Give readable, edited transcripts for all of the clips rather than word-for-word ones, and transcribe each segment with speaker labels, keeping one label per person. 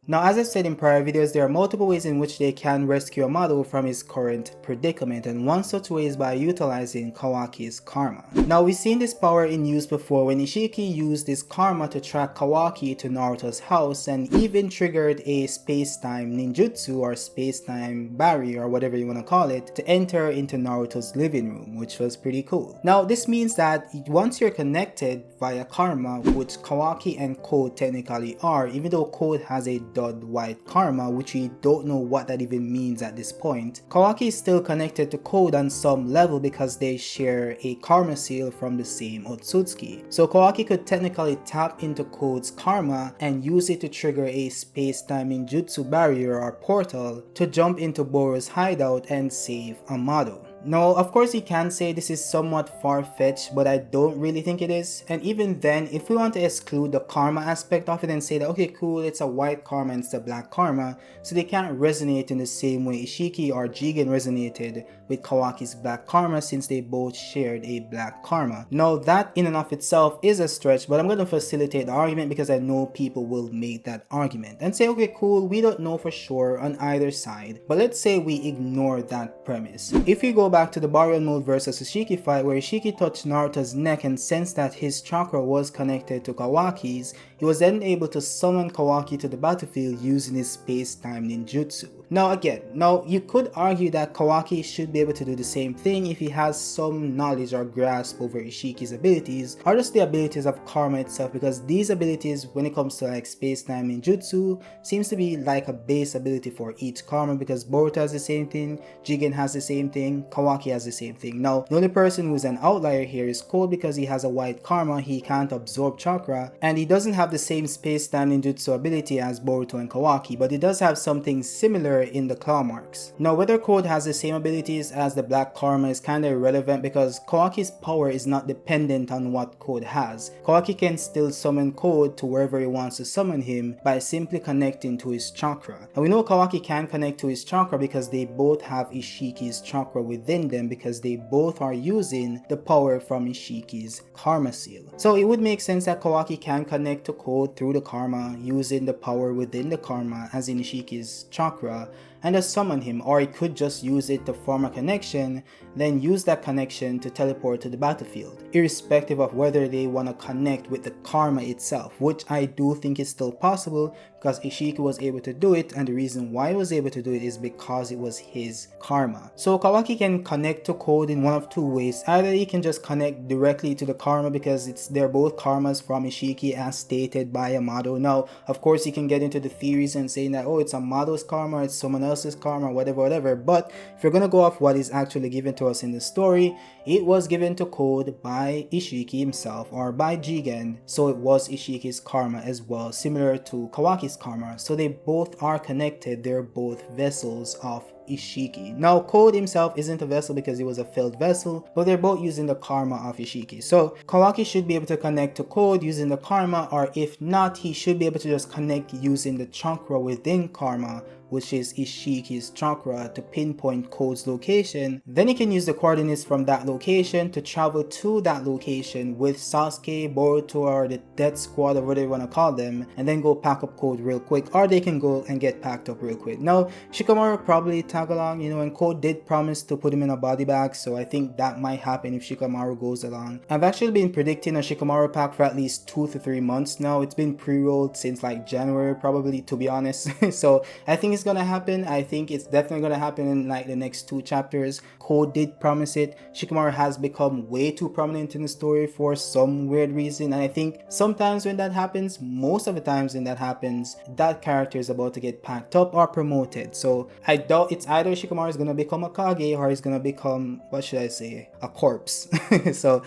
Speaker 1: Now, as I've said in prior videos, there are multiple ways in which they can rescue Amado from his current predicament, and one such way is by utilizing Kawaki's karma. Now, we've seen this power in use before when Ishiki used his karma to track Kawaki to Naruto's house and even triggered a space-time ninjutsu or space-time barrier or whatever you want to call it to enter into Naruto's living room, which was pretty cool. Now, this means that once you're connected via karma, which Kawaki and Code technically are, even though Code has a dud white karma, which we don't know what that even means at this point, Kawaki is still connected to Code on some level because they share a karma seal from the same Otsutsuki. So Kawaki could technically tap into Code's karma and use it to trigger a space-time ninjutsu barrier or portal to jump into Boruto's hideout and save Amado. Now, of course you can say this is somewhat far-fetched, but I don't really think it is. And even then, if we want to exclude the karma aspect of it and say that, okay, cool, it's a white karma and it's a black karma, so they can't resonate in the same way Ishiki or Jigen resonated with Kawaki's black karma since they both shared a black karma. Now, that in and of itself is a stretch, but I'm going to facilitate the argument because I know people will make that argument and say, okay, cool, we don't know for sure on either side, but let's say we ignore that premise. If we go back to the Baryon mode versus Ishiki fight where Ishiki touched Naruto's neck and sensed that his chakra was connected to Kawaki's, he was then able to summon Kawaki to the battlefield using his space-time ninjutsu. Now again, you could argue that Kawaki should be able to do the same thing if he has some knowledge or grasp over Ishiki's abilities or just the abilities of karma itself, because these abilities when it comes to like space-time ninjutsu seems to be like a base ability for each karma, because Boruto has the same thing, Jigen has the same thing, Kawaki has the same thing. Now the only person who's an outlier here is Code because he has a white karma, he can't absorb chakra, and he doesn't have the same space-time ninjutsu ability as Boruto and Kawaki, but he does have something similar in the claw marks. Now whether Code has the same abilities as the black karma is kinda irrelevant because Kawaki's power is not dependent on what Code has. Kawaki can still summon Code to wherever he wants to summon him by simply connecting to his chakra. And we know Kawaki can connect to his chakra because they both have Ishiki's chakra within them, because they both are using the power from Ishiki's karma seal. So it would make sense that Kawaki can connect to Code through the karma using the power within the karma as in Ishiki's chakra and just summon him, or he could just use it to form a connection, then use that connection to teleport to the battlefield, irrespective of whether they want to connect with the karma itself, which I do think is still possible because Ishiki was able to do it, and the reason why he was able to do it is because it was his karma. So Kawaki can connect to Code in one of two ways. Either he can just connect directly to the karma because they're both karmas from Ishiki as stated by Amado. Now of course you can get into the theories and saying that, oh, it's Amado's karma, it's someone else's karma, whatever, but if you're gonna go off what is actually given to us in the story, it was given to Code by Ishiki himself or by Jigen, so it was Ishiki's karma as well, similar to Kawaki's karma. So they both are connected, they're both vessels of Ishiki. Now Code himself isn't a vessel because he was a failed vessel, but they're both using the karma of Ishiki. So Kawaki should be able to connect to Code using the karma, or if not, he should be able to just connect using the chakra within karma, which is Ishiki's chakra, to pinpoint Code's location. Then he can use the coordinates from that location to travel to that location with Sasuke, Boruto, or the Death Squad, or whatever you want to call them, and then go pack up Code real quick, or they can go and get packed up real quick. Now Shikamaru probably tag along, and Code did promise to put him in a body bag, so I think that might happen if Shikamaru goes along. I've actually been predicting a Shikamaru pack for at least 2 to 3 months now. It's been pre-rolled since like January probably, to be honest. So I think it's gonna happen. I think it's definitely gonna happen in like the next 2 chapters. Code did promise it. Shikamaru has become way too prominent in the story for some weird reason, and I think sometimes when that happens, most of the times when that happens, that character is about to get packed up or promoted. So I doubt it's either Shikamaru is gonna become a Kage or he's gonna become, what should I say, a corpse. So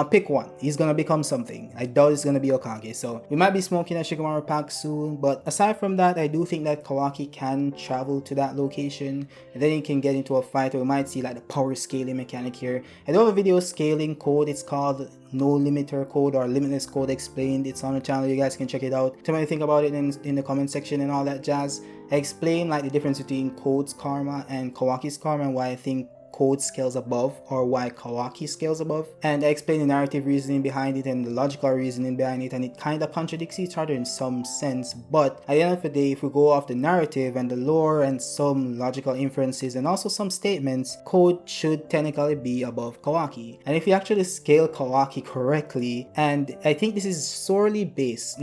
Speaker 1: pick one. He's gonna become something. I doubt it's gonna be Okage. So we might be smoking a Shikamaru pack soon, but aside from that, I do think that Kawaki can travel to that location and then he can get into a fight, or we might see like the power scaling mechanic here. I do have a video scaling Code. It's called No Limiter Code or Limitless Code Explained. It's on the channel, you guys can check it out. Tell me what you think about it in the comment section and all that jazz. I explain like the difference between Code's karma and Kawaki's karma and why I think Code scales above or why Kawaki scales above. And I explain the narrative reasoning behind it and the logical reasoning behind it, and it kind of contradicts each other in some sense. But at the end of the day, if we go off the narrative and the lore and some logical inferences and also some statements, Code should technically be above Kawaki. And if you actually scale Kawaki correctly, and I think this is solely based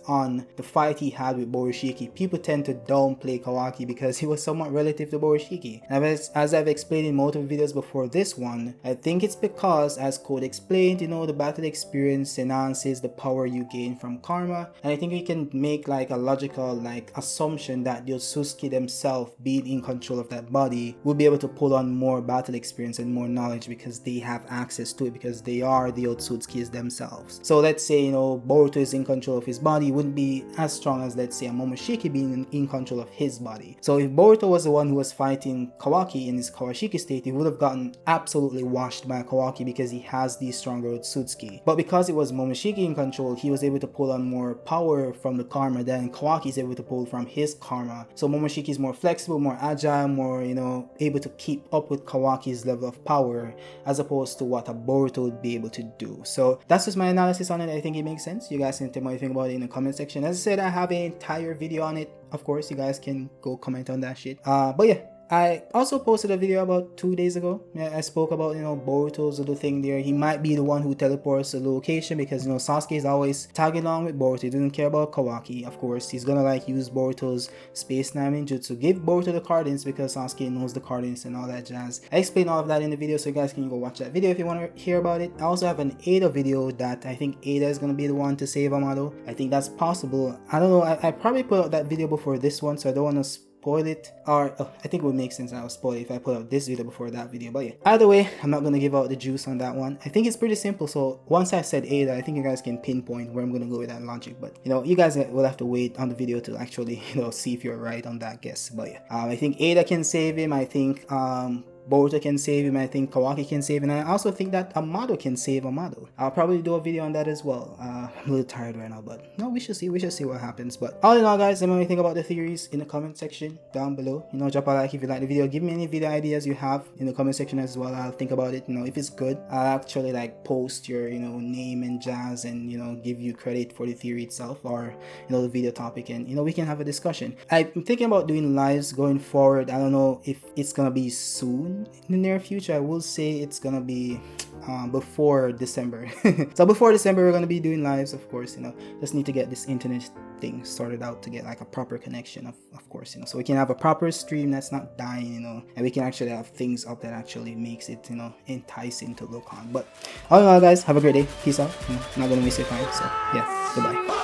Speaker 1: on the fight he had with Borushiki, people tend to downplay Kawaki because he was somewhat relative to Borushiki. And as I've explained in multiple videos before this one, I think it's because, as Code explained, the battle experience enhances the power you gain from karma, and I think we can make like a logical assumption that the Otsutsuki themselves, being in control of that body, will be able to pull on more battle experience and more knowledge because they have access to it, because they are the Otsutsukis themselves. So let's say Boruto is in control of his body, wouldn't be as strong as, let's say, a Momoshiki being in control of his body. So if Boruto was the one who was fighting Kawaki in his Kawashiki state, he would have gotten absolutely washed by Kawaki because he has the stronger Otsutsuki. But because it was Momoshiki in control, he was able to pull on more power from the karma than Kawaki is able to pull from his karma. So Momoshiki is more flexible, more agile, more able to keep up with Kawaki's level of power, as opposed to what a Boruto would be able to do. So that's just my analysis on it. I think it makes sense. You guys can tell me what you think about it in the comment section. As I said, I have an entire video on it. Of course, you guys can go comment on that shit. But yeah, I also posted a video about 2 days ago. Yeah, I spoke about Boruto's little thing there. He might be the one who teleports the location because Sasuke is always tagging along with Boruto. He doesn't care about Kawaki. Of course, he's gonna use Boruto's space time ninjutsu, give Boruto the coordinates because Sasuke knows the coordinates and all that jazz. I explain all of that in the video, so you guys can go watch that video if you want to hear about it. I also have an Ada video that I think Ada is gonna be the one to save Amado. I think that's possible. I don't know. I probably put out that video before this one, so I don't want to spoil it, or I think it would make sense I would spoil it if I put out this video before that video. But yeah, either way, I'm not gonna give out the juice on that one. I think it's pretty simple. So once I said Ada, I think you guys can pinpoint where I'm gonna go with that logic. But you guys will have to wait on the video to actually see if you're right on that guess. But yeah, I think Ada can save him. I think Boruto can save him. I think Kawaki can save him. And I also think that Amado can save Amado. I'll probably do a video on that as well. I'm a little tired right now, but no, we should see what happens. But all in all, guys, let me know what you think about the theories in the comment section down below. Drop a like if you like the video. Give me any video ideas you have in the comment section as well. I'll think about it. If it's good, I'll actually post your name and jazz and give you credit for the theory itself, or the video topic, and we can have a discussion. I'm thinking about doing lives going forward. I don't know if it's gonna be soon in the near future. I will say it's gonna be before December. So before December we're gonna be doing lives, of course. Just need to get this internet thing sorted out to get a proper connection, of course, so we can have a proper stream that's not dying, and we can actually have things up that actually makes it enticing to look on. But all in all, guys, have a great day. Peace out. I'm not gonna waste your time, so yeah, goodbye.